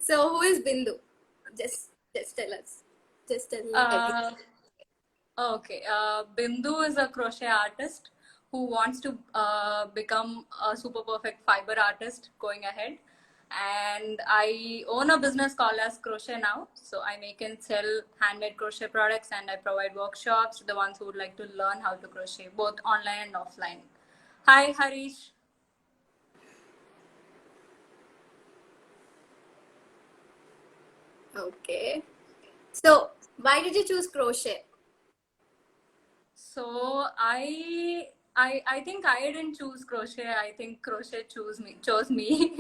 So who is Bindu? Just tell us. Just tell everything. Okay. Bindu is a crochet artist who wants to become a super perfect fiber artist going ahead. And I own a business called as Crochet Now. So I make and sell handmade crochet products, and I provide workshops to the ones who would like to learn how to crochet, both online and offline. Hi, Harish. Okay. So why did you choose crochet? So I think I didn't choose crochet. I think crochet chose me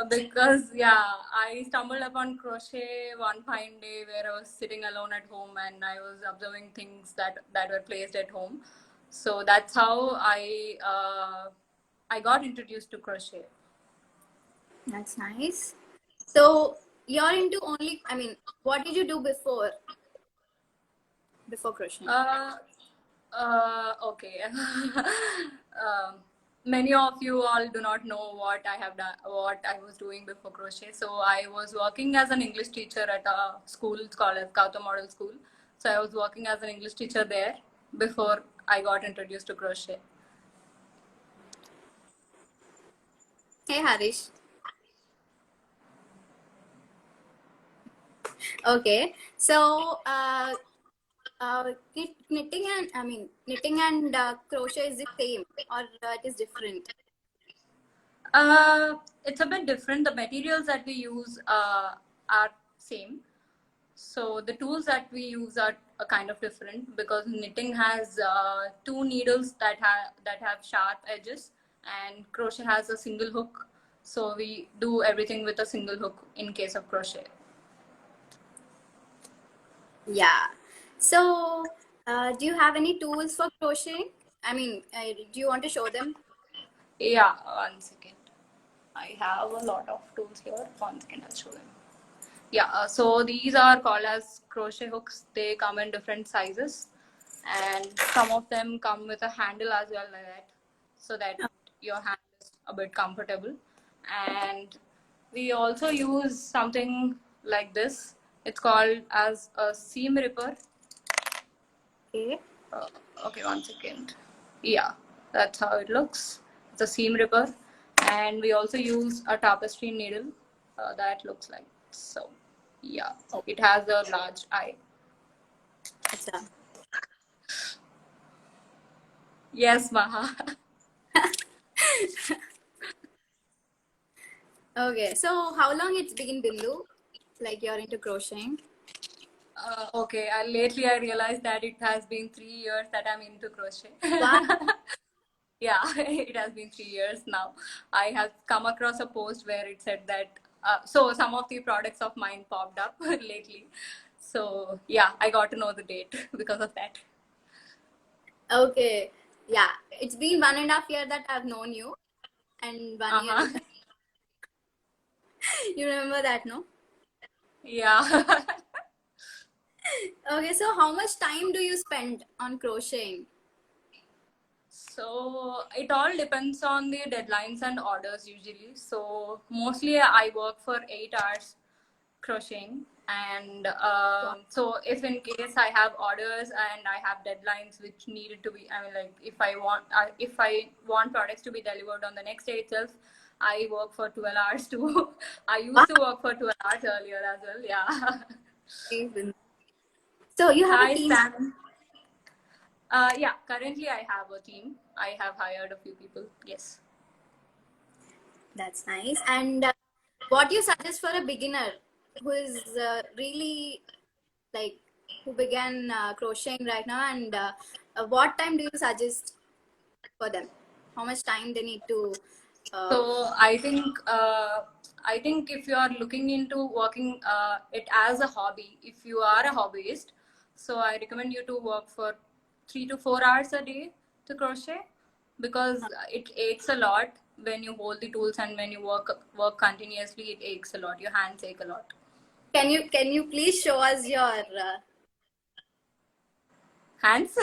because yeah, I stumbled upon crochet one fine day where I was sitting alone at home and I was observing things that were placed at home. So that's how I got introduced to crochet. That's nice. So you're into only, I mean, what did you do before crocheting? Okay. Many of you all do not know what I have done, what I was doing before crochet. So I was working as an English teacher at a school called as Kauta Model School. So I was working as an English teacher there before I got introduced to crochet. Hey Harish. Okay. So knitting and crochet is the same or it is different? It's a bit different. The materials that we use are same. So the tools that we use are kind of different because knitting has two needles that have sharp edges, and crochet has a single hook. So we do everything with a single hook in case of crochet. Yeah. So do you have any tools for crocheting? I mean, do you want to show them? Yeah, one second. I have a lot of tools here. One second, I'll show them. Yeah, so these are called as crochet hooks. They come in different sizes, and some of them come with a handle as well, like that, so that your hand is a bit comfortable. And we also use something like this. It's called as a seam ripper. Okay. uh, okay, one second. Yeah, that's how it looks. It's a seam ripper. And we also use a tapestry needle that looks like so. Yeah, it has a large eye. Acha. Yes, Maha. Okay. So how long it's been, Bindu? Like you're into crocheting? Okay, lately I realized that it has been 3 years that I'm into crochet. Wow. Yeah, it has been 3 years now. I have come across a post where it said that so some of the products of mine popped up lately. So yeah, I got to know the date because of that. Okay. Yeah. It's been 1.5 years that I've known you, and 1 year. Uh-huh. You remember that, no? Yeah. Okay. So how much time do you spend on crocheting? So it all depends on the deadlines and orders usually. So mostly I work for 8 hours crocheting, and Wow. so if in case I have orders and I have deadlines which needed to be, I mean, like if I want products to be delivered on the next day itself, I work for 12 hours too. I used to work for 12 hours earlier as well. Yeah. So you have a Hi, team. Stan. Yeah, currently I have a team. I have hired a few people. Yes. That's nice. And what do you suggest for a beginner who is really like who began crocheting right now? And what time do you suggest for them? How much time they need to? Uh, So I think if you are looking into working it as a hobby, if you are a hobbyist, so I recommend you to work for 3 to 4 hours a day to crochet, because it aches a lot when you hold the tools, and when you work continuously, it aches a lot. Your hands ache a lot. can you please show us your? Hands?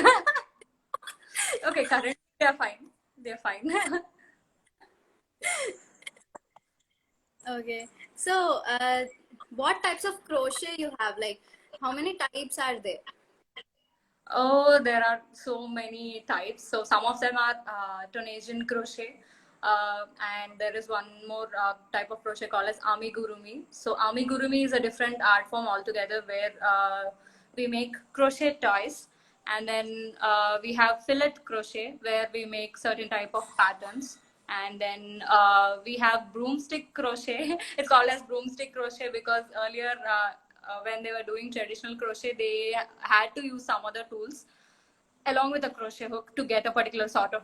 Okay, currently they're fine. They're fine. Okay. So What types of crochet you have? Like, how many types are there? Oh, there are so many types. So some of them are Tunisian crochet, and there is one more type of crochet called as amigurumi. So amigurumi is a different art form altogether where we make crochet toys, and then we have fillet crochet where we make certain type of patterns. And then we have broomstick crochet. It's called as broomstick crochet because earlier when they were doing traditional crochet, they had to use some other tools along with a crochet hook to get a particular sort of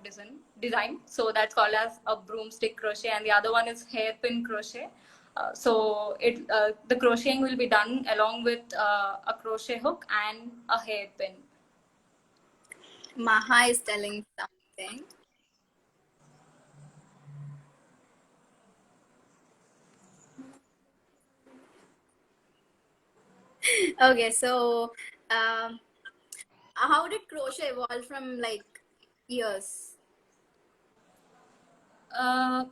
design. So that's called as a broomstick crochet, and the other one is hairpin crochet. The crocheting will be done along with a crochet hook and a hairpin. Maha is telling something. Okay, so how did crochet evolve from like years?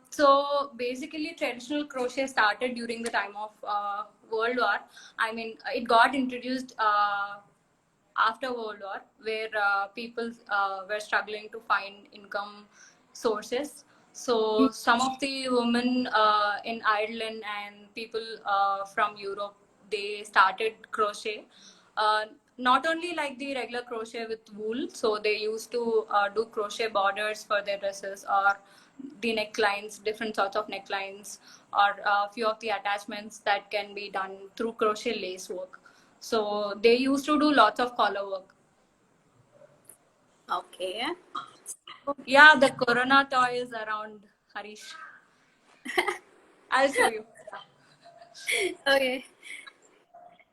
So basically, traditional crochet started during the time of World War. I mean, it got introduced after World War, where people were struggling to find income sources. So some of the women in Ireland and people from Europe, they started crochet. Uh, Not only like the regular crochet with wool, so they used to do crochet borders for their dresses, or the necklines, different sorts of necklines, or a few of the attachments that can be done through crochet lace work. So they used to do lots of collar work. Okay. Yeah, the Corona toy is around, Harish. I'll show you. Okay.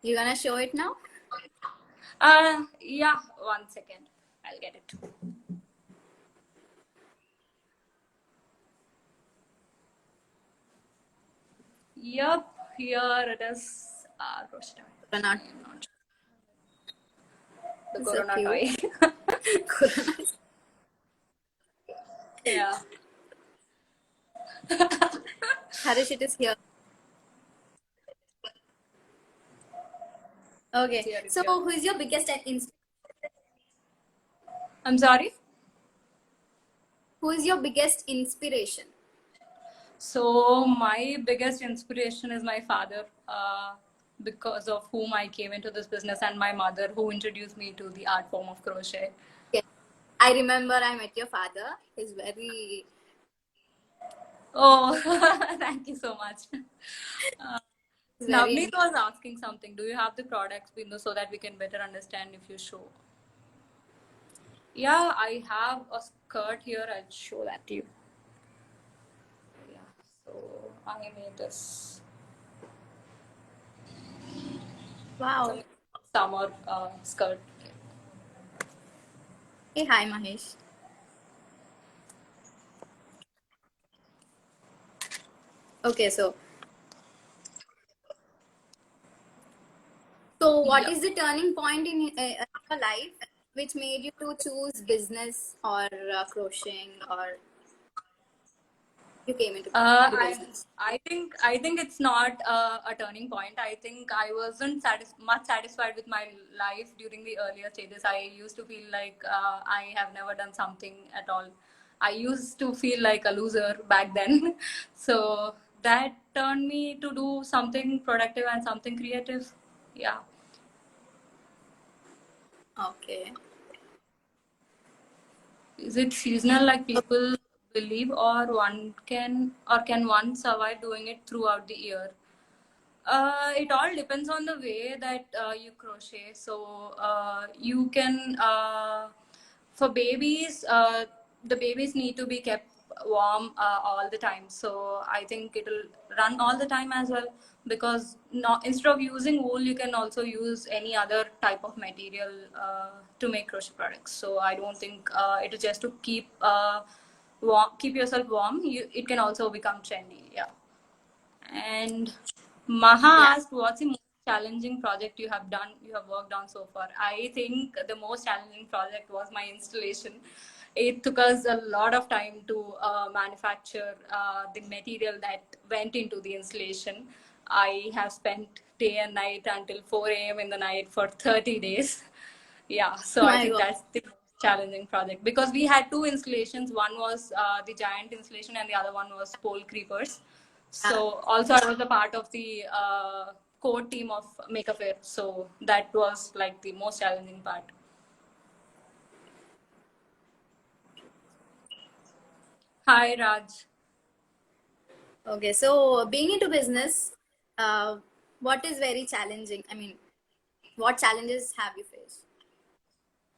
You gonna show it now? Yeah, 1 second. I'll get it. Yep, here it is. Crochet toy. Corona. I am not sure. The It's so Corona cute. toy. Corona. Yeah. Harish, it is here. It's Okay. here, it's So, here. who is your biggest I'm sorry. who is your biggest inspiration? So my biggest inspiration is my father, because of whom I came into this business, and my mother, who introduced me to the art form of crochet. Yes. I remember I met your father. He's very Oh, thank you so much. Uh, very Navneet was asking something. Do you have the products, Bindu, so that we can better understand if you show? Yeah, I have a skirt here. I'll show that to you. Yeah, so I made this. wow. Some summer skirt. Hey, hi Mahesh. Okay, so what Yeah. is the turning point in your life which made you to choose business or crocheting, or you came into Uh, the I business? I think it's not a turning point. I think I wasn't much satisfied with my life during the earlier stages. I used to feel like I have never done something at all. I used to feel like a loser back then. So that turned me to do something productive and something creative. Yeah. Okay. Is it seasonal like people believe, or can one survive doing it throughout the year? It all depends on the way that you crochet. So you can, for babies, the babies need to be kept warm all the time. So I think it'll run all the time as well, because not, instead of using wool, you can also use any other type of material to make crochet products. So I don't think it is just to keep keep yourself warm. It can also become trendy. Yeah. And Yeah. Maha asked, "What's the most challenging project you have worked on so far?" I think the most challenging project was my installation. it took us a lot of time to manufacture the material that went into the installation. I have spent day and night until 4 a.m. in the night for 30 days. Yeah, so Oh I my think God. that's the most challenging project because we had two installations. One was the giant installation, and the other one was pole creepers. Yeah. So also I was a part of the core team of Make a Fair. So that was like the most challenging part. Hi, Raj. Okay, so being into business, uh, what is very challenging? I mean, what challenges have you faced?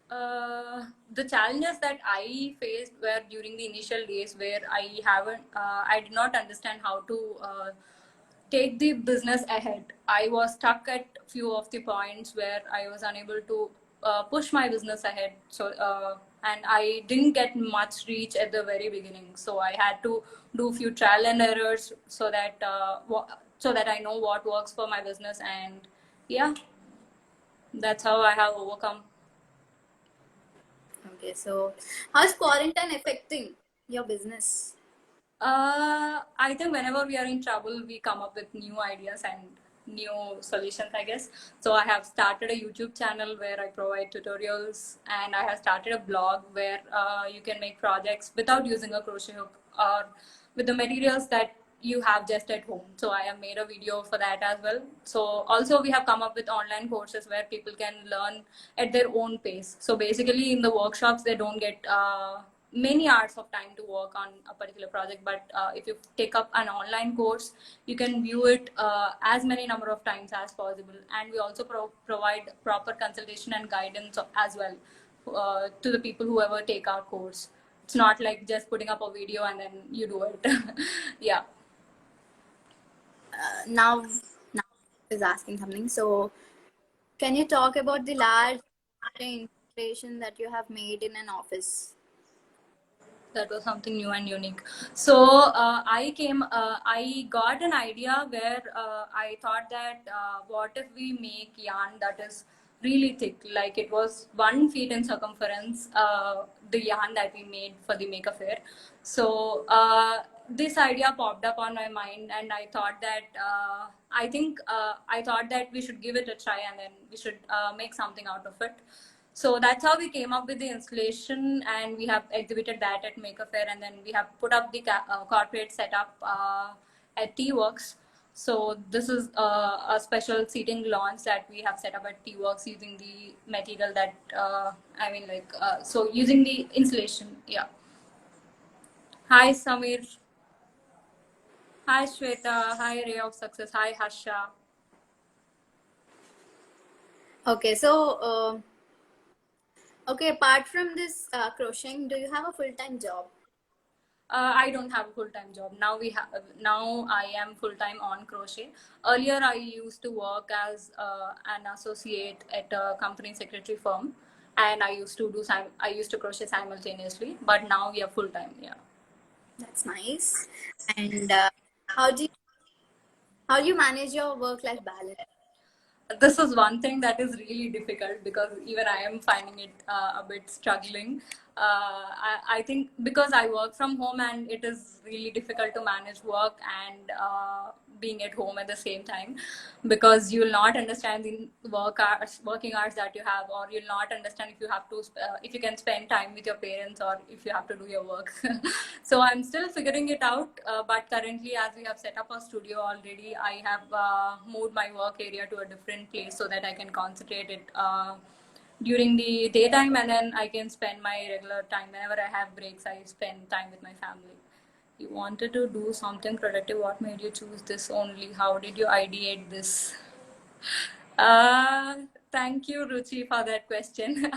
The challenges that I faced were during the initial days where I did not understand how to take the business ahead. I was stuck at few of the points where I was unable to push my business ahead. And I didn't get much reach at the very beginning. So I had to do few trial and errors so that I know what works for my business. And yeah, that's how I have overcome. Okay, so how's quarantine affecting your business? I think whenever we are in trouble, we come up with new ideas and new solutions, I guess. So I have started a YouTube channel where I provide tutorials, and I have started a blog where you can make projects without using a crochet hook or with the materials that you have just at home. So I have made a video for that as well. So also we have come up with online courses where people can learn at their own pace. So basically in the workshops, they don't get many hours of time to work on a particular project, but if you take up an online course, you can view it as many number of times as possible. And we also provide proper consultation and guidance as well to the people who ever take our course. It's not like just putting up a video and then you do it. Yeah. Now is asking something. So can you talk about the large installation that you have made in an office? That was something new and unique. So I got an idea where I thought that what if we make yarn that is really thick, like it was 1 feet in circumference, the yarn that we made for the Make a Fair. So this idea popped up on my mind, and I thought that I thought that we should give it a try, and then we should make something out of it. So that's how we came up with the installation, and we have exhibited that at Make a Fair, and then we have put up the corporate setup at T-Works. So this is a special seating launch that we have set up at T-Works using the material that so using the insulation. Yeah. Hi Samir. Hi Shweta. Hi Ray of Success. Hi Harsha. Okay, so okay, apart from this crocheting, do you have a full-time job? I don't have a full-time job. Now I am full-time on crochet. Earlier I used to work as an associate at a company secretary firm, and I used to crochet simultaneously. But now we are full-time. Yeah. That's nice. And how do you, how do you manage your work-life balance? This is one thing that is really difficult because even I am finding it a bit struggling. I think because I work from home, and it is really difficult to manage work and being at home at the same time, because you will not understand the working hours that you have, or you'll not understand if you have to if you can spend time with your parents, or if you have to do your work. So I'm still figuring it out, but currently, as we have set up a studio already, I have moved my work area to a different place so that I can concentrate it during the daytime, and then I can spend my regular time. Whenever I have breaks, I spend time with my family. You wanted to do something productive. What made you choose this only? How did you ideate this? Uh, Thank you, Ruchi, for that question.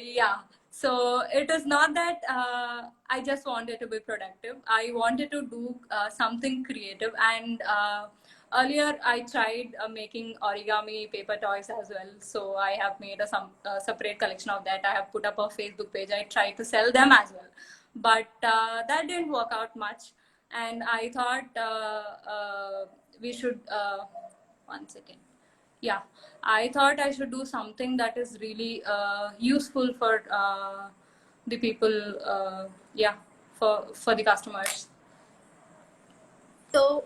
Yeah. So it is not that I just wanted to be productive. I wanted to do something creative. And earlier, I tried making origami paper toys as well. So I have made some separate collection of that. I have put up a Facebook page. I tried to sell them as well, but that didn't work out much. And I thought we should. One second. Yeah, I thought I should do something that is really useful for the people, yeah, for the customers. So,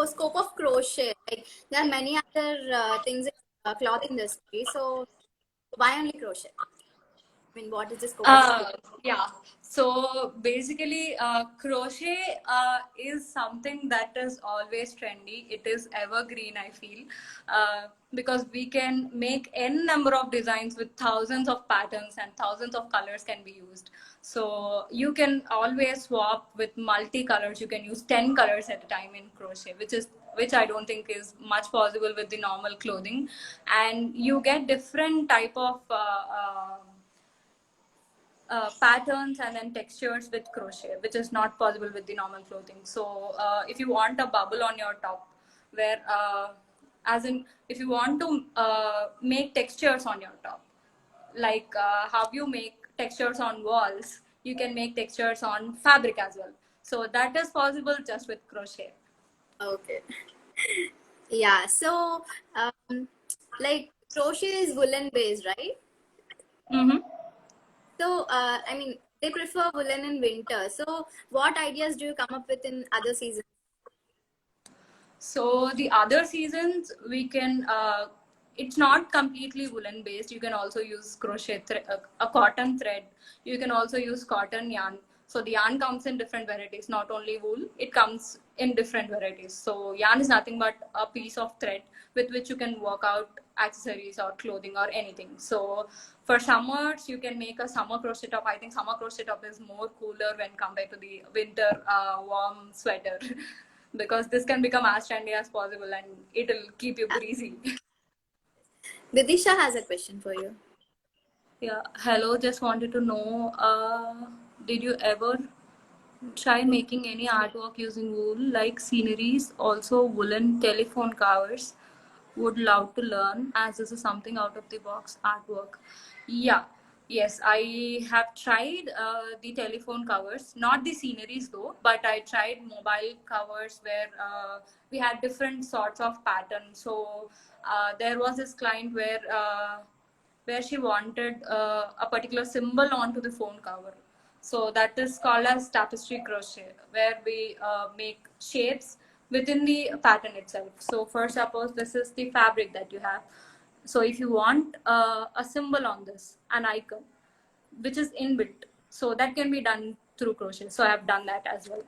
scope of crochet, like there are many other things in cloth industry. So, why only crochet? I mean, what is the scope of crochet? Yeah. So basically, crochet is something that is always trendy. It is evergreen, I feel, because we can make n number of designs with thousands of patterns and thousands of colors can be used. So you can always swap with multi-colors. You can use 10 colors at a time in crochet, which I don't think is much possible with the normal clothing. And you get different type of patterns and then textures with crochet, which is not possible with the normal clothing. So if you want a bubble on your top, where as in if you want to make textures on your top, like how you make textures on walls, you can make textures on fabric as well. So that is possible just with crochet. Okay. Yeah. So, like crochet is woolen based, right? Mm-hmm. So, I mean, they prefer woolen in winter. So, what ideas do you come up with in other seasons? So the other seasons we can, it's not completely woolen based. You can also use a cotton thread. You can also use cotton yarn. So the yarn comes in different varieties, not only wool. It comes in different varieties. So yarn is nothing but a piece of thread with which you can work out accessories or clothing or anything. So for summers, you can make a summer crochet top. I think summer crochet top is more cooler when compared to the winter warm sweater. Because this can become as trendy as possible and it'll keep you breezy. Vidisha has a question for you. Yeah, hello, just wanted to know, did you ever try making any artwork using wool, like sceneries, also woolen telephone covers? Would love to learn, as this is something out of the box artwork. Yeah, yes, I have tried the telephone covers, not the sceneries though, but I tried mobile covers where we had different sorts of patterns. So there was this client where she wanted a particular symbol onto the phone cover. So that is called as tapestry crochet, where we make shapes within the pattern itself. So for suppose this is the fabric that you have. So if you want a symbol on this, an icon, which is inbuilt, so that can be done through crochet. So I have done that as well.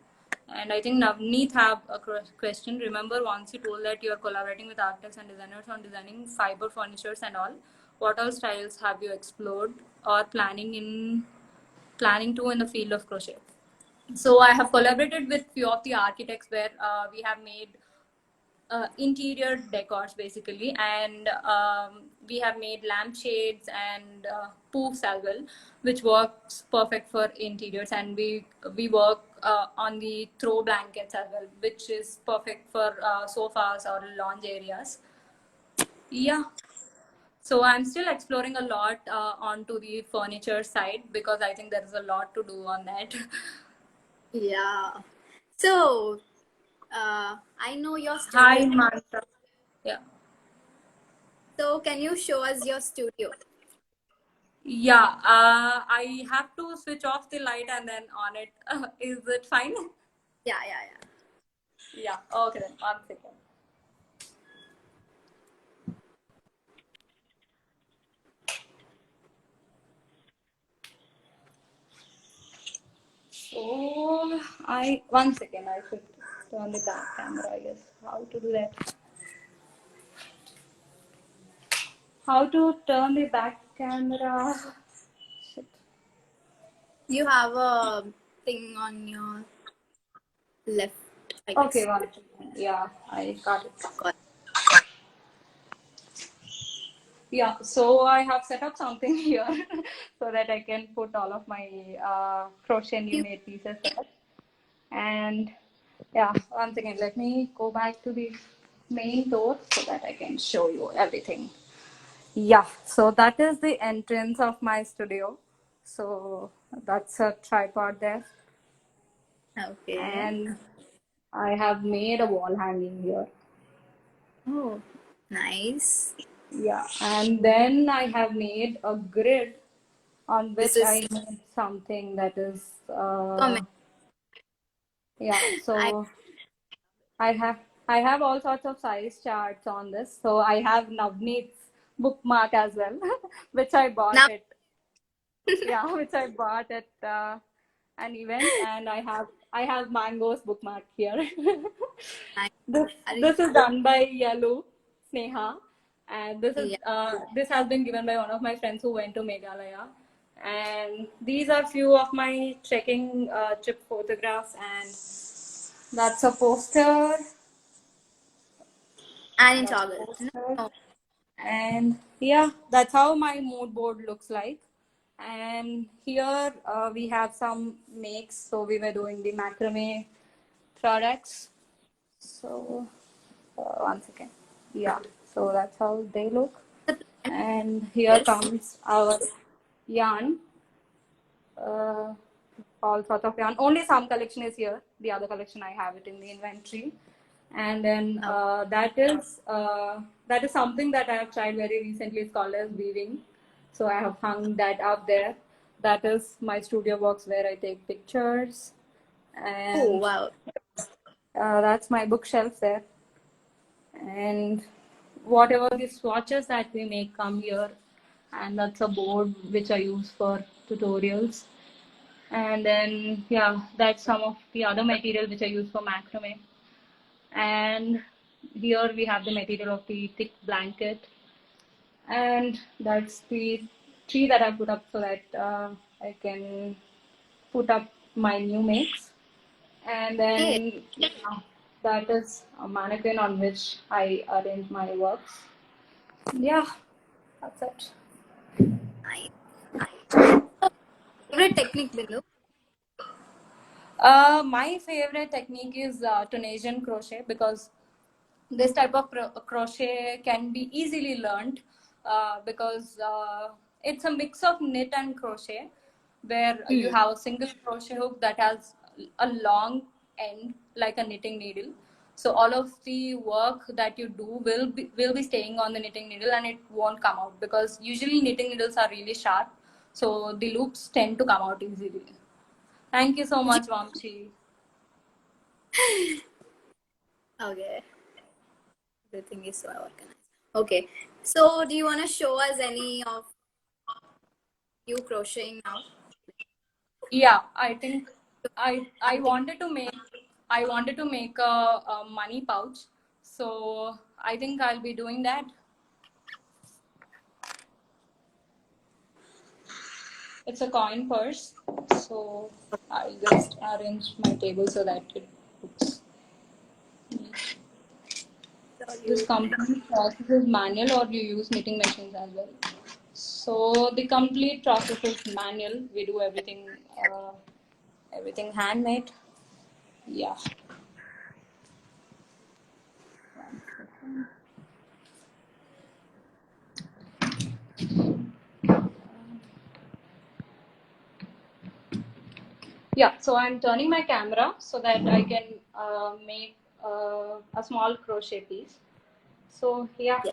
And I think Navneet have a question. Remember, once you told that you are collaborating with architects and designers on designing fiber furnitures and all. What all styles have you explored or planning to in the field of crochet? So I have collaborated with few of the architects where we have made interior decors basically, and we have made lampshades and poofs as well, which works perfect for interiors. And we work on the throw blankets as well, which is perfect for sofas or lounge areas. Yeah. So I'm still exploring a lot onto the furniture side because I think there is a lot to do on that. Yeah. So, I know your studio. Hi, Manta. Yeah. So, can you show us your studio? Yeah. I have to switch off the light and then on it. Is it fine? Yeah, yeah, yeah. Yeah. Okay then. 1 second. So 1 second. I should turn the back camera. I guess how to do that. How to turn the back camera? Shit. You have a thing on your left, I Okay, guess. 1 second. Yeah, I got it. Got Yeah, so I have set up something here so that I can put all of my crochet new it. made pieces there. And yeah, once again, let me go back to the main door so that I can show you everything. Yeah, so that is the entrance of my studio. So that's a tripod there. Okay. And I have made a wall hanging here. Oh, nice. Yeah, and then I have made a grid on This which is I made something that is, comment. yeah. I So I have I have all sorts of size charts on this. So I have Navneet's bookmark as well, which I bought now at yeah, which I bought at an event, and I have Mango's bookmark here. I, This I this is done by Yalu Sneha, and yeah. this has been given by one of my friends who went to Meghalaya. And these are few of my trekking trip photographs, and that's a poster. And in That's a toggle. poster. No. And yeah, that's how my mood board looks like. And here we have some makes. So we were doing the macrame products. So one second. Yeah, so that's how they look. The plant. And here Yes. comes our yarn. Uh, all sorts of yarn. Only some collection is here. The other collection I have it in the inventory. And then Oh, that is something that I have tried very recently. It's called as weaving. So I have hung that up there. That is my studio box where I take pictures. oh And wow. that's my bookshelf there. And whatever the swatches that we make come here, and that's a board which I use for tutorials. And then yeah, that's some of the other material which I use for macrame. And here we have the material of the thick blanket, and that's the tree that I put up so that I can put up my new makes. And Okay. then yeah, that is a mannequin on which I arrange my works. Yeah, that's it. Nice. Favorite technique, Bindu? My favorite technique is Tunisian crochet, because this type of crochet can be easily learned, because it's a mix of knit and crochet, where you Hmm. have a single crochet hook that has a long end like a knitting needle. So all of the work that you do will be staying on the knitting needle, and it won't come out, because usually knitting needles are really sharp, so the loops tend to come out easily. Thank you so Did you? much, Vamshi. Okay. Everything is so organized. Okay. So, do you want to show us any of you crocheting now? Yeah, I think I wanted to make a money pouch. So I think I'll be doing that. It's a coin purse. So I'll just arrange my table so that it looks. So This you complete process is manual, or you use knitting machines as well. So the complete process is manual. We do everything handmade. Yeah. Yeah, so I'm turning my camera so that I can make a small crochet piece. So yeah, yeah.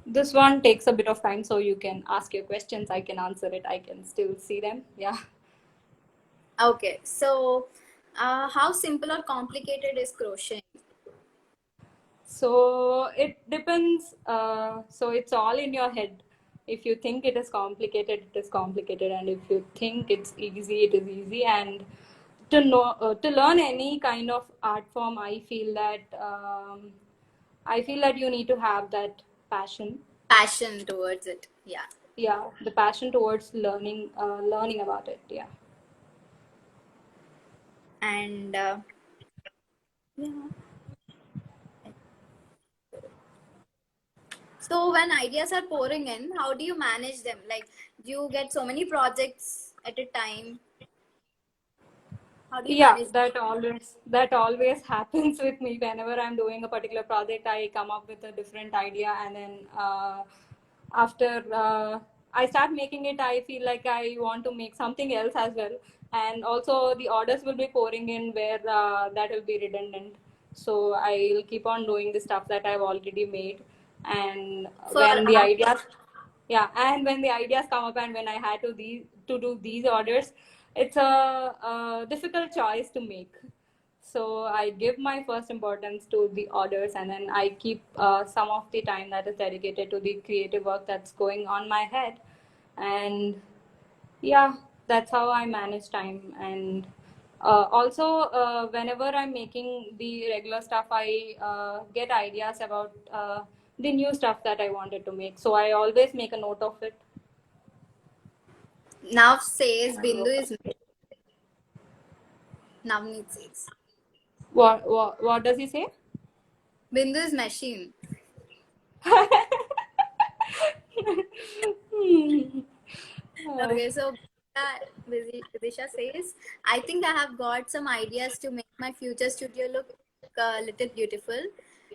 this one takes a bit of time, so you can ask your questions. I can answer it. I can still see them. Yeah. Okay. So, how simple or complicated is crocheting? So it depends. So it's all in your head. If you think it is complicated, it is complicated, and if you think it's easy, it is easy. And to learn any kind of art form, I feel that you need to have that passion. Passion towards it. Yeah. Yeah, the passion towards learning about it. Yeah. And yeah. So, when ideas are pouring in, how do you manage them? Like, do you get so many projects at a time? How do you Yeah, manage? that always happens with me. Whenever I'm doing a particular project, I come up with a different idea, and then after I start making it, I feel like I want to make something else as well. and also the orders will be pouring in where that will be redundant. So I'll keep on doing the stuff that I've already made. And For when the ideas, yeah, and when the ideas come up and when I had to do these orders, it's a difficult choice to make. So I give my first importance to the orders, and then I keep some of the time that is dedicated to the creative work that's going on my head. And yeah, that's how I manage time. And also, whenever I'm making the regular stuff, I get ideas about the new stuff that I wanted to make. So I always make a note of it. Nav says And Bindu work on is it. Navneet says What does he say? Bindu is machine. Okay, so Vidisha says, I think I have got some ideas to make my future studio look a little beautiful.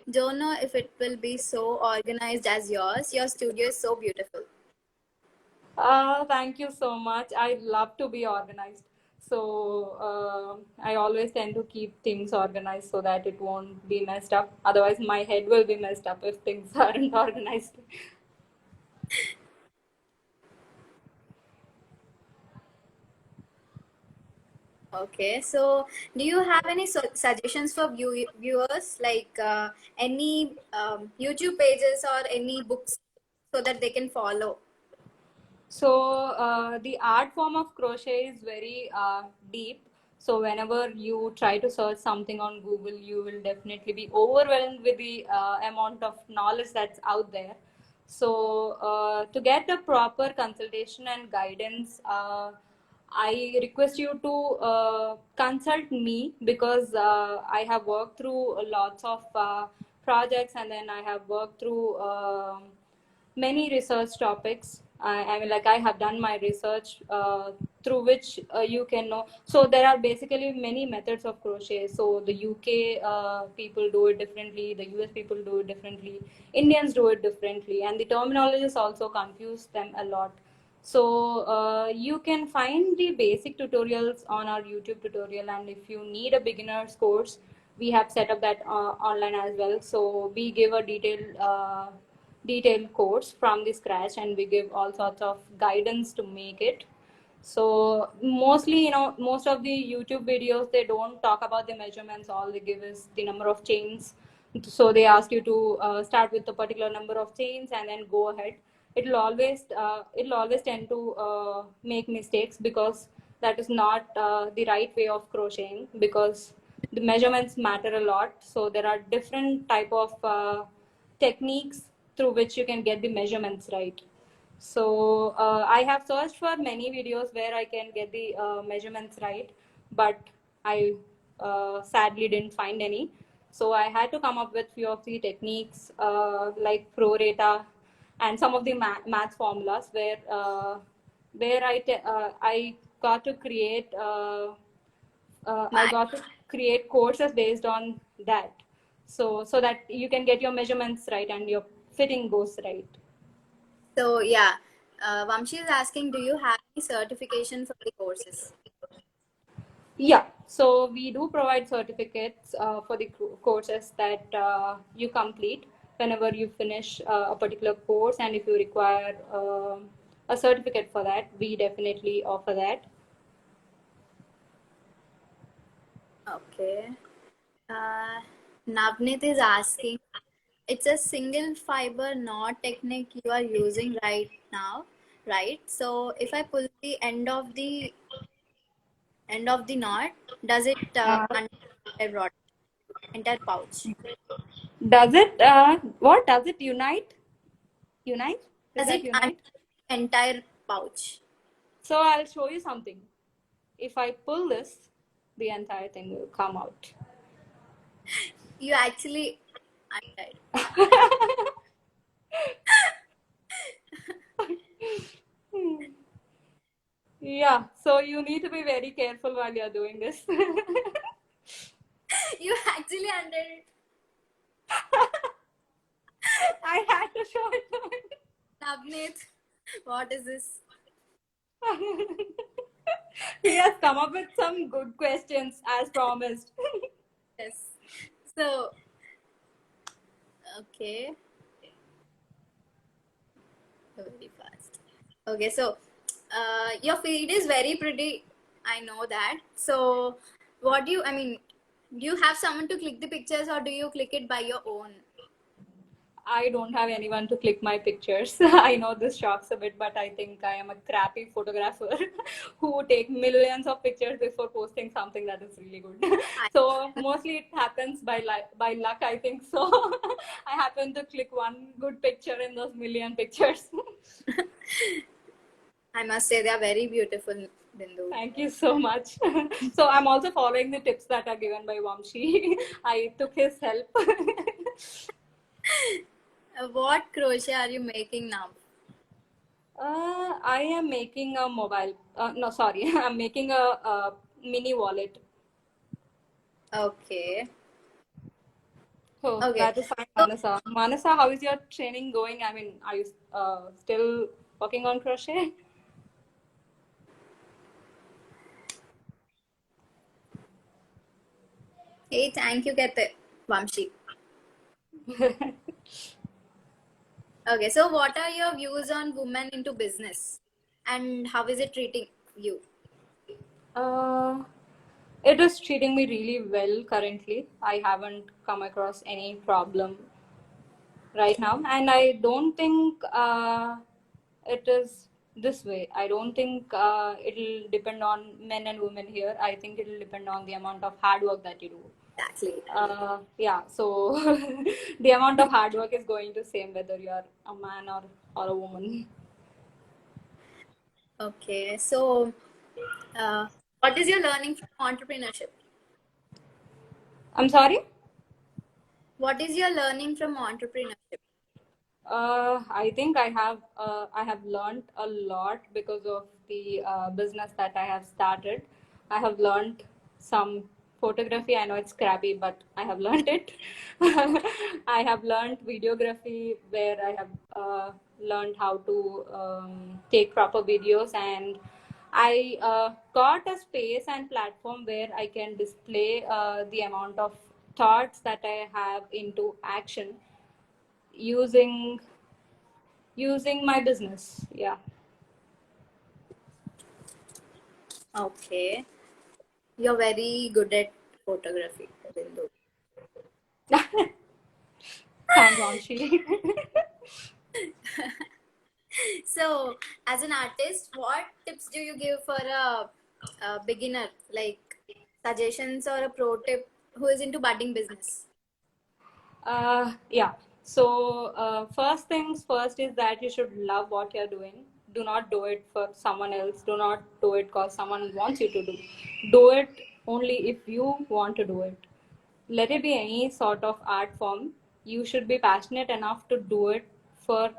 Don't know if it will be so organized as yours. Your studio is so beautiful. Thank you so much. I love to be organized. So I always tend to keep things organized so that it won't be messed up. Otherwise, my head will be messed up if things aren't organized. Okay, so do you have any suggestions for viewers, like any YouTube pages or any books so that they can follow? So the art form of crochet is very deep. So whenever you try to search something on Google, you will definitely be overwhelmed with the amount of knowledge that's out there. So to get the proper consultation and guidance, I request you to consult me, because I have worked through lots of projects, and then I have worked through many research topics. I mean, like, I have done my research through which you can know. So there are basically many methods of crochet. So the UK people do it differently, the US people do it differently, Indians do it differently, and the terminologies also confuse them a lot. So you can find the basic tutorials on our YouTube tutorial, and if you need a beginner's course, we have set up that online as well. So we give a detailed course from the scratch, and we give all sorts of guidance to make it. So mostly, most of the YouTube videos, they don't talk about the measurements. All they give is the number of chains. So they ask you to start with a particular number of chains and then go ahead. It'll always tend to make mistakes, because that is not the right way of crocheting, because the measurements matter a lot. So there are different type of techniques through which you can get the measurements right. So I have searched for many videos where I can get the measurements right, but I sadly didn't find any. So I had to come up with few of the techniques, like prorata and some of the math formulas, where I got to create I My got to create courses based on that. So that you can get your measurements right and your fitting goes right. So yeah, Vamshi is asking, do you have any certification for the courses? Yeah, so we do provide certificates for the courses that you complete whenever you finish a particular course, and if you require a certificate for that, we definitely offer that. Okay. Uh, Navneet is asking, it's a single fiber knot technique you are using right now, right? So if I pull the end of the knot, does it Uh, entire rod, entire pouch? does it, what does it unite? Unite? Is Does that it undo unite? the entire pouch? So I'll show you something. If I pull this, the entire thing will come out. You actually untied. Yeah, so you need to be very careful while you're doing this. You actually undid it. I had to show it to him. Navneet, what is this? He has come up with some good questions as promised. Yes. So, okay. Very fast. Okay, so your feed is very pretty. I know that. So, what do you, I mean, do you have someone to click the pictures or do you click it by your own? I don't have anyone to click my pictures. I know this shocks a bit, but I think I am a crappy photographer who take millions of pictures before posting something that is really good. I, So mostly it happens by luck, I think so. I happen to click one good picture in those million pictures. I must say they are very beautiful, Bindu. Thank you so much. So I'm also following the tips that are given by Vamshi. I took his help. What crochet are you making now? I am making a mobile. No, sorry, I'm making a mini wallet. Okay. Oh, Okay. that is fine, So, Manasa. Manasa, how is your training going? I mean, are you still working on crochet? hey, thank you, Kete. Vamshi. Okay, so what are your views on women into business and how is it treating you? Uh, it is treating me really well currently. I haven't come across any problem right now, and I don't think it is this way. I don't think it'll depend on men and women here. I think it'll depend on the amount of hard work that you do. Exactly. Yeah, so the amount of hard work is going to same whether you are a man or a woman. Okay, so what is your learning from entrepreneurship? I'm sorry. What is your learning from entrepreneurship? I think I have learned a lot because of the business that I have started. I have learned some photography. I know it's crappy, but I have learned it. I have learned videography where I have learned how to take proper videos, and I got a space and platform where I can display the amount of thoughts that I have into action using my business. Yeah. Okay, you're very good at photography, Bindu. Thanks, Anshi. So, as an artist, what tips do you give for a beginner, like suggestions or a pro tip who is into budding business? Yeah. So, first things first is that you should love what you're doing. Do not do it for someone else. Do not do it because someone wants you to do. Do it only if you want to do it. Let it be any sort of art form. You should be passionate enough to do it for,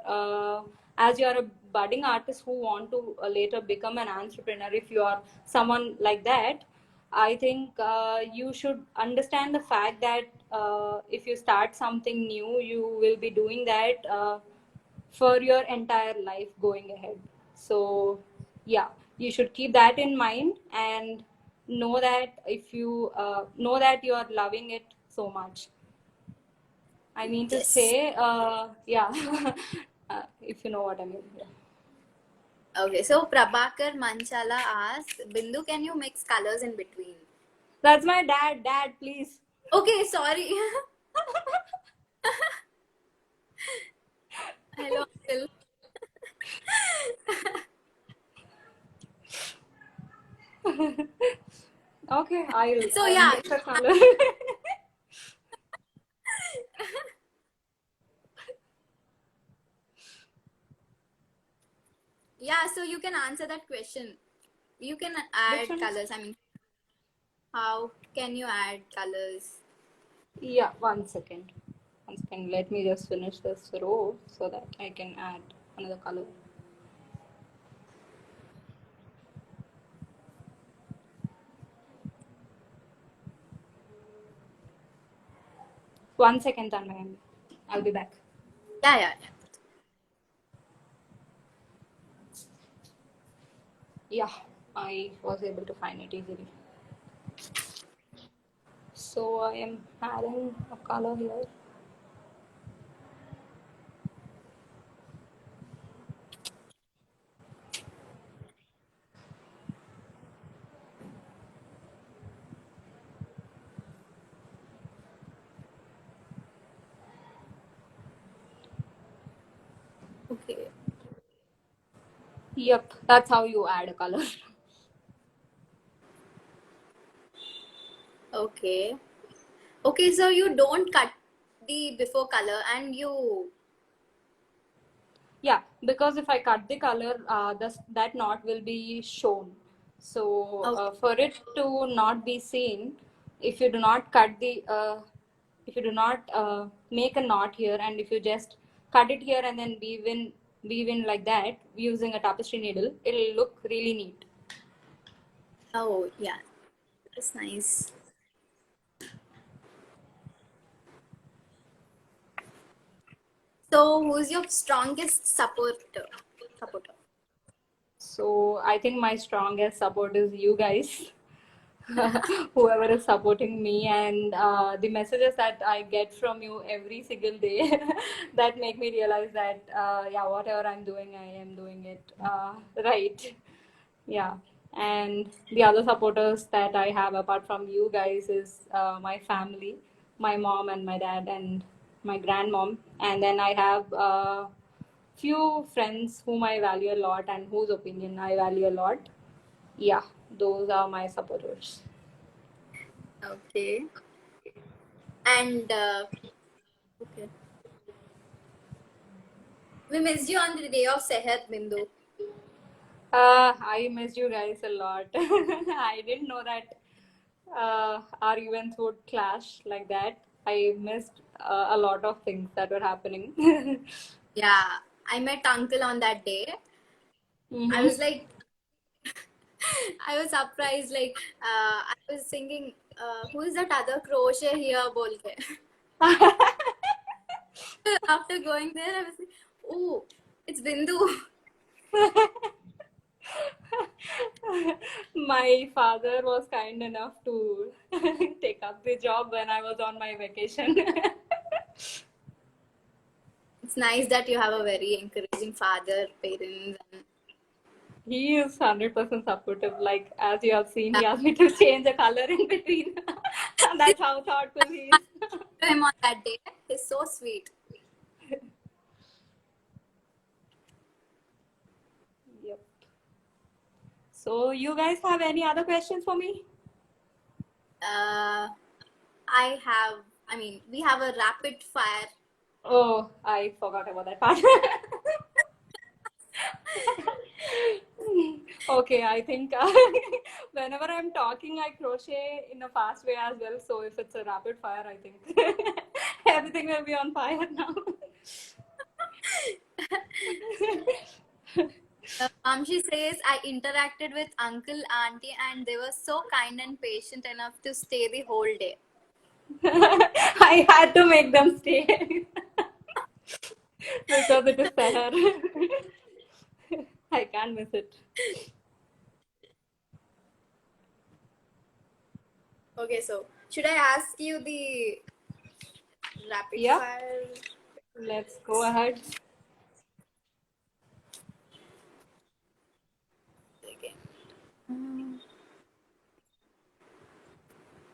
as you're a budding artist who want to later become an entrepreneur. If you are someone like that, I think you should understand the fact that if you start something new, you will be doing that for your entire life going ahead. So, yeah, you should keep that in mind and know that if you know that you are loving it so much. I mean to Yes. say, yeah, if you know what I mean. Yeah. Okay, so Prabhakar Manchala asks, Bindu, can you mix colors in between? That's my dad. Dad, please. Okay, sorry. Hello, uncle. Okay, I'll So I'll yeah, mix a color. yeah. So you can answer that question. You can Which add one is? colors. I mean, how can you add colors? Yeah, 1 second. 1 second. Let me just finish this row so that I can add another color. 1 second, Tanmay. I'll be back. Yeah, yeah, Yeah. I was able to find it easily. So I am adding a color here. Okay. Yep, that's how you add a color. Okay. Okay, so you don't cut the before color and you. Yeah, because if I cut the color, that knot will be shown. So Okay. for it to not be seen, if you do not cut if you do not make a knot here, and if you just cut it here and then weave in like that using a tapestry needle, it'll look really neat. Oh, yeah. That's nice. So, who's your strongest supporter? So I think my strongest support is you guys. Whoever is supporting me, and the messages that I get from you every single day that make me realize that yeah, whatever I'm doing, I am doing it right. Yeah, and the other supporters that I have apart from you guys is my family, my mom and my dad and my grandmom, and then I have few friends whom I value a lot and whose opinion I value a lot. Yeah, those are my supporters. Okay. And okay. We missed you on the day of Seher, Bindu. I missed you guys a lot. I didn't know that our events would clash like that. I missed a lot of things that were happening. Yeah, I met Uncle on that day. I Mm-hmm. was like, I was surprised. Like, I was thinking, who is that other crochet here? Bolke. After going there, I was like, oh, it's Bindu. My father was kind enough to take up the job when I was on my vacation. It's nice that you have a very encouraging father, parents, and He is 100% supportive. Like, as you have seen, he asked me to change the color in between. That's how thoughtful he is. to him on that day. He's so sweet. Yep. So, you guys have any other questions for me? Uh, I mean, we have a rapid fire. Oh, I forgot about that part. Okay, I think whenever I'm talking, I crochet in a fast way as well. So, if it's a rapid fire, I think everything will be on fire now. She says, I interacted with uncle, auntie, and they were so kind and patient enough to stay the whole day. I had to make them stay because it is Sahar. I can't miss it. Okay, so should I ask you the rapid Yeah, fire? let's go ahead. Okay. Mm,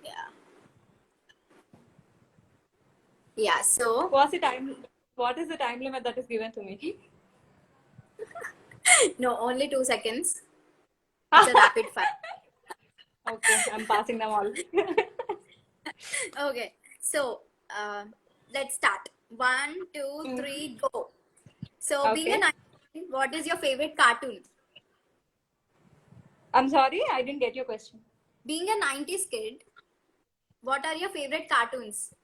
yeah. Yeah, so What's the time? What is the time limit that is given to me? no, only 2 seconds. It's a rapid fire. Okay, I'm passing them all. Okay, so let's start. One, two, Mm, three, go. So, being a okay. 90s, what is your favorite cartoon? I'm sorry, I didn't get your question. Being a 90s kid, what are your favorite cartoons?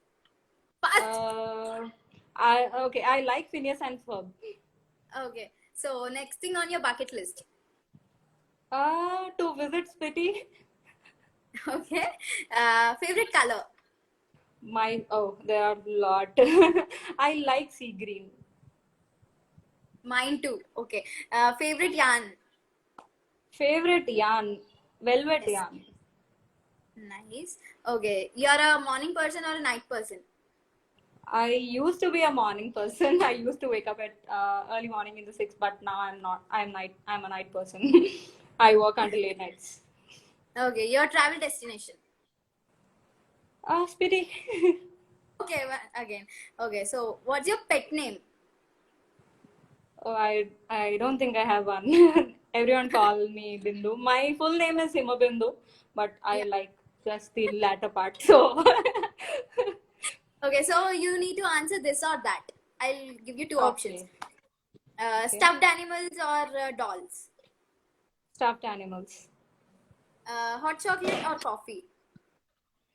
Fast. Uh, I like Phineas and Ferb. Okay, so next thing on your bucket list. To visit Spiti. Okay, favorite color. There are a lot. I like sea green. Mine too. Okay, favorite yarn. Favorite yarn, velvet Yes. yarn. Nice. Okay. You're a morning person or a night person? I used to be a morning person. I used to wake up at early morning in the 6, but now I'm not. I'm a night person. I work until late nights. Okay. Your travel destination. Spitty. Okay. Again. Okay. So, what's your pet name? Oh, I don't think I have one. Everyone call me Bindu. My full name is Hima Bindu, but I Yeah. like just the latter part. So Okay. So, you need to answer this or that. I'll give you two options. okay, okay. Stuffed animals or dolls? Stuffed animals. Hot chocolate or coffee?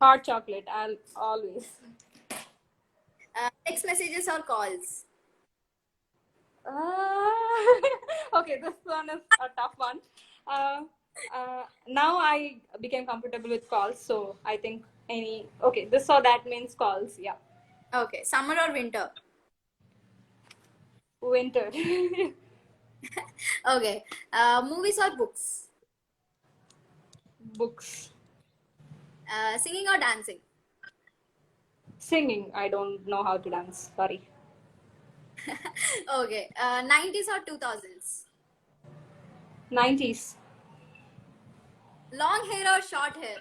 Hot chocolate. I'll always. Text messages or calls? Okay, this one is a tough one. Uh, now I became comfortable with calls, so I think any. Okay, this or that means calls. Yeah. Okay. Summer or winter? Winter. Okay. Movies or books? Books. Singing or dancing? Singing. I don't know how to dance. Sorry. Okay. 90s or 2000s? 90s. Long hair or short hair?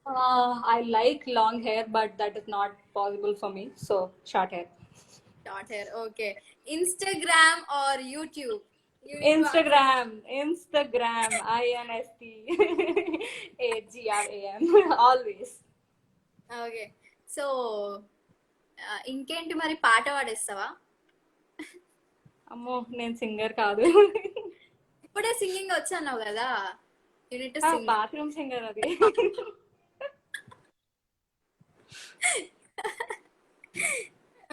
I like long hair, but that is not possible for me. So short hair. Short hair. Okay. Instagram or YouTube? You need to answer. Instagram. Instagram. INSTAGRAM. Always. Okay so ఇంకేంటి మరి పాట పాడేస్తావా అమ్మో నేను singer కాదు. ఇప్పుడే singing వచ్చన్నావు కదా you need to sing bathroom singer అది.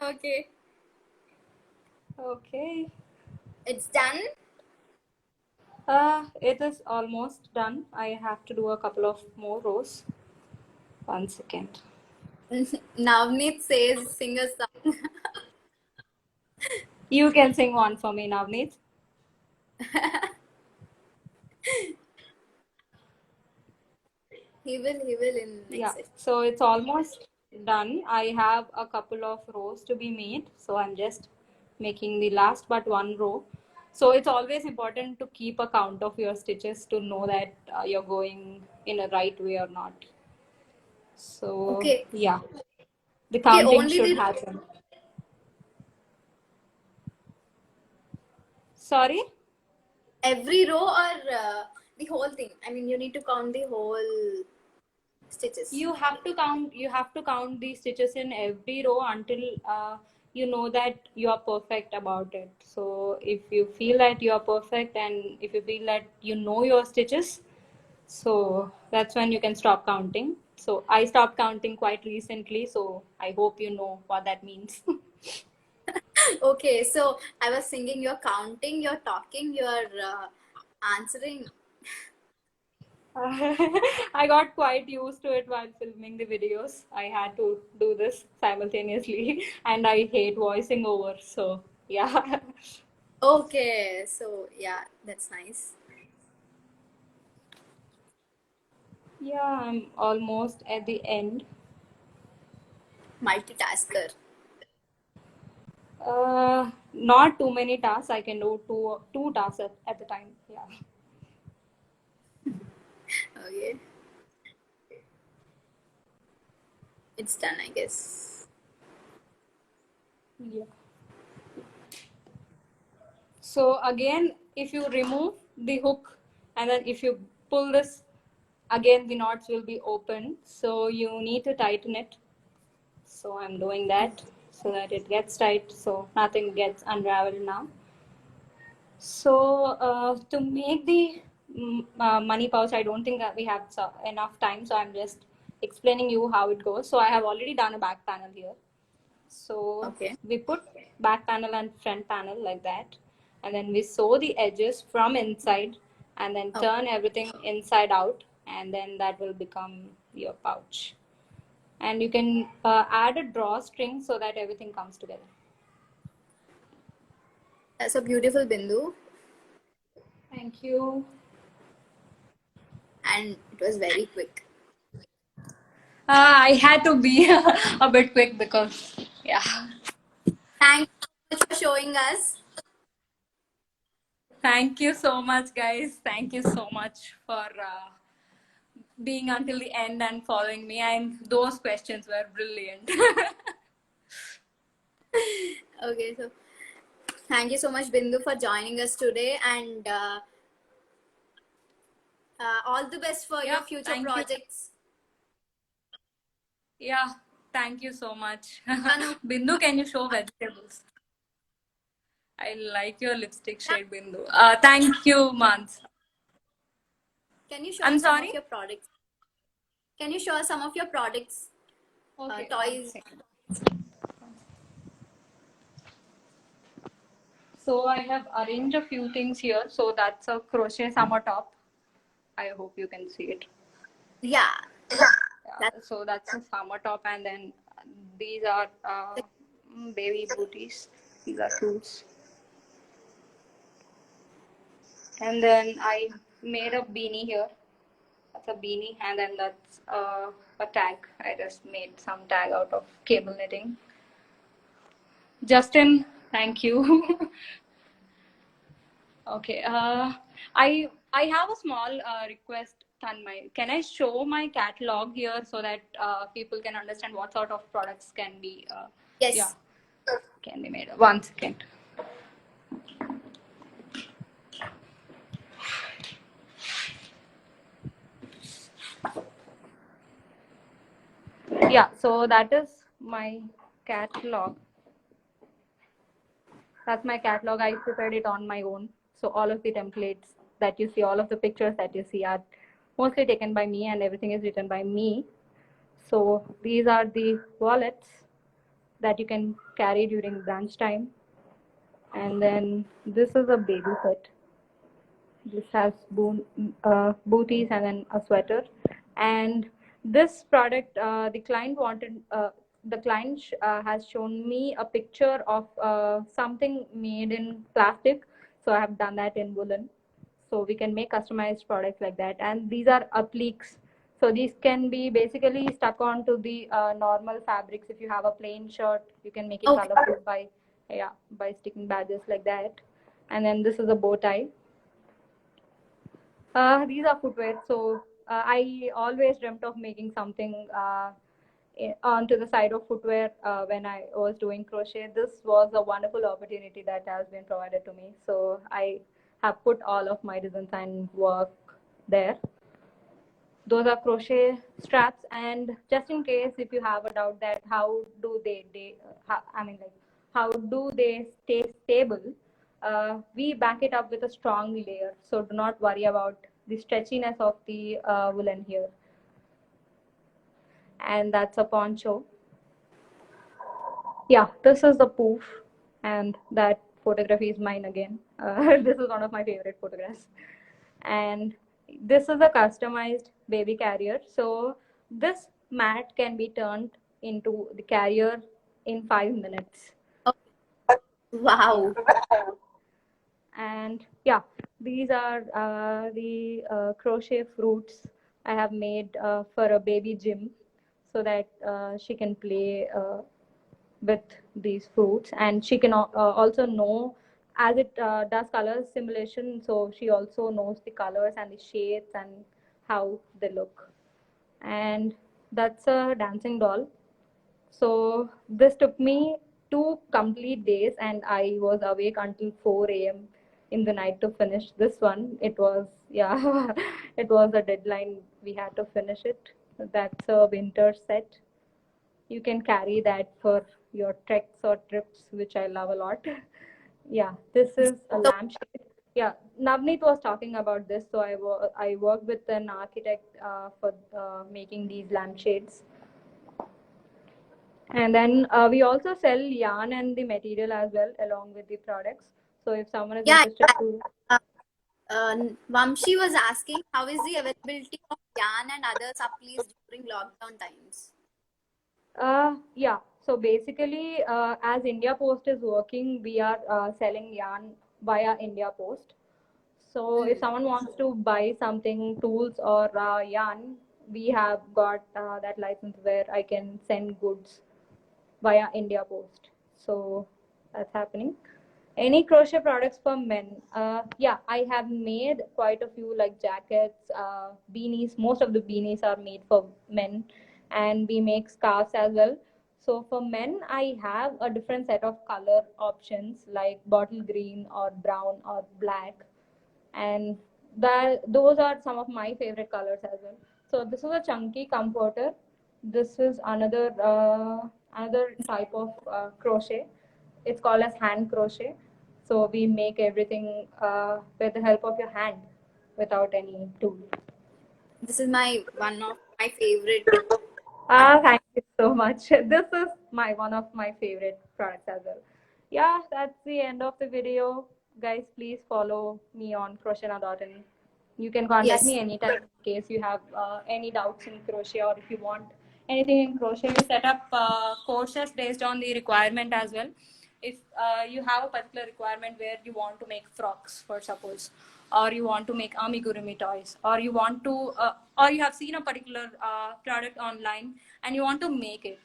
Okay okay. It's done It is almost done. I have to do a couple of more rows. 1 second. Navneet says singer song You can sing one for me, Navneet. he will in next Yeah, session. so it's almost done. I have a couple of rows to be made, so I'm just making the last but one row. So it's always important to keep a count of your stitches to know that you're going in a right way or not. So Okay. yeah, the Okay, counting only should the happen. Sorry? every row or the whole thing? I mean, you need to count the whole stitches. You have to count the stitches in every row until you know that you are perfect about it. So if you feel that you are perfect and if you feel that you know your stitches, so that's when you can stop counting. So I stopped counting quite recently, so I hope you know what that means. Okay, so I was singing, you're counting, you're talking, you're answering. I got quite used to it while filming the videos. I had to do this simultaneously, and I hate voicing over. So, yeah. Okay, so yeah, that's nice. Yeah, I'm almost at the end. Multitasker. Not too many tasks. I can do two tasks at the time. Yeah. Okay. It's done, I guess. Yeah. So again, if you remove the hook and then if you pull this, again the knots will be open. So you need to tighten it. So I'm doing that so that it gets tight, so nothing gets unraveled now. So to make the money pouch, I don't think that we have enough time, so I'm just explaining you how it goes. So I have already done a back panel here. So Okay. we put back panel and front panel like that, and then we sew the edges from inside and then Okay. turn everything inside out, and then that will become your pouch. And you can add a drawstring so that everything comes together. That's a beautiful Bindu. Thank Thank you. And it was very quick. I had to be a bit quick because, yeah. Thank you so much for showing us. Thank you so much, guys. Thank you so much for being until the end and following me. And those questions were brilliant. Okay, so thank you so much, Bindu, for joining us today, and all the best for your future thank you. projects. Yeah, thank you so much. Vanu. Bindu, can you show vegetables? I like your lipstick shade, Bindu. Thank you, Mans. Can you show I'm us some sorry? of your products? Can you show us some of your products, Okay, toys? So I have arranged a few things here. So that's a crochet summer top. I hope you can see it. Yeah. So that's a summer top, and then these are baby booties. These are tools. And then I made a beanie here. That's a beanie, and then that's a tag. I just made some tag out of cable knitting. Justin, thank you. Okay. I have a small request, Tanmay. Can I show my catalog here so that people can understand what sort of products can be Yes. can be made? One second. Yeah, so that is my catalog. That's my catalog. I prepared it on my own. So all of the templates that you see, all of the pictures that you see are mostly taken by me, and everything is written by me. So these are the wallets that you can carry during brunch time. And then this is a baby set. This has booties and then a sweater. And this product, the client has shown me a picture of something made in plastic. So I have done that in woolen. So we can make customized products like that. And these are appliques. So these can be basically stuck onto the normal fabrics. If you have a plain shirt, you can make it colorful by sticking badges like that. And then this is a bow tie. These are footwear. So I always dreamt of making something onto the side of footwear when I was doing crochet. This was a wonderful opportunity that has been provided to me. So I have put all of my designs and work there. Those are crochet straps, and just in case if you have a doubt that how do how do they stay stable, we back it up with a strong layer, so do not worry about the stretchiness of the woolen here. And that's a poncho. Yeah, this is the poof, and that photography is mine again. This is one of my favorite photographs. And this is a customized baby carrier. So this mat can be turned into the carrier in 5 minutes. Wow. And yeah, these are the crochet fruits I have made for a baby gym, so that she can play with these fruits, and she can also know, as it does color simulation, so she also knows the colors and the shades and how they look. And that's a dancing doll. So this took me 2 complete days, and I was awake until 4 a.m. in the night to finish this one. It was, yeah, it was a deadline. We had to finish it. That's a winter set. You can carry that for your treks or trips, which I love a lot. Yeah, this is a lampshade. Yeah, Navneet was talking about this, so I worked with an architect for making these lampshades. And then we also sell yarn and the material as well along with the products. So if someone is Yeah. interested to, Vamshi was asking how is the availability of yarn and other supplies during lockdown times? yeah. So basically, as India Post is working, we are selling yarn via India Post. So if someone wants to buy something, tools or yarn, we have got that license where I can send goods via India Post. So that's happening. Any crochet products for men? Yeah, I have made quite a few like jackets, beanies. Most of the beanies are made for men, and we make scarves as well. So for men, I have a different set of color options like bottle green or brown or black, and that those are some of my favorite colors as well. So this is a chunky comforter. This is another type of crochet. It's called as hand crochet. So we make everything with the help of your hand without any tool. This is my one of my favorite. Thank you so much. This is my one of my favorite products as well. Yeah, that's the end of the video. Guys, please follow me on crochet.in. You can contact Yes. me anytime in case you have any doubts in crochet, or if you want anything in crochet. We set up courses based on the requirement as well. If you have a particular requirement where you want to make frocks, for suppose, or you want to make amigurumi toys, or you want to or you have seen a particular product online and you want to make it,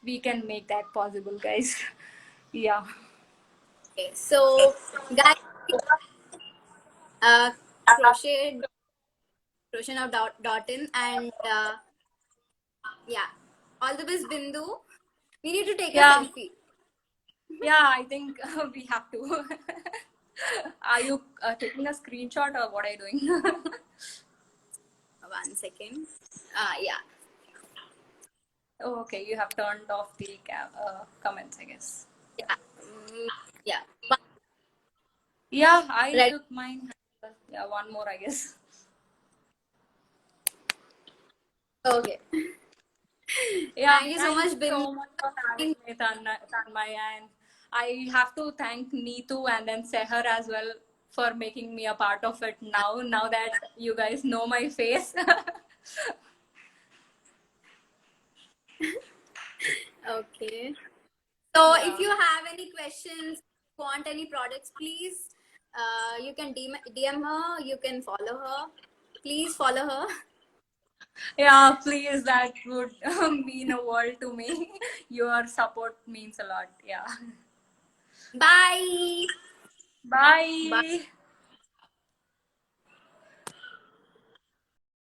we can make that possible, guys. Yeah. Okay. So, guys, uh, crochet crochet.in and yeah, all the best, Bindu. We need to take a Yeah, selfie. yeah, I think we have to. Are you taking a screenshot or what are you doing? 1 second. Yeah. Oh, okay, you have turned off the comments, I guess. Yeah. Yeah. Yeah, I Ready. took mine. Yeah, one more, I guess. Okay. Yeah, Thank you so thank much, you Bindu. so much for having me, Tanmay. And I have to thank Neetu and then Seher as well for making me a part of it now that you guys know my face. Okay. So if Yeah. you have any questions, want any products, please, you can DM her. You can follow her. Please follow her. Yeah, please, that would mean a world to me. Your support means a lot. Yeah. Bye. Bye. Bye.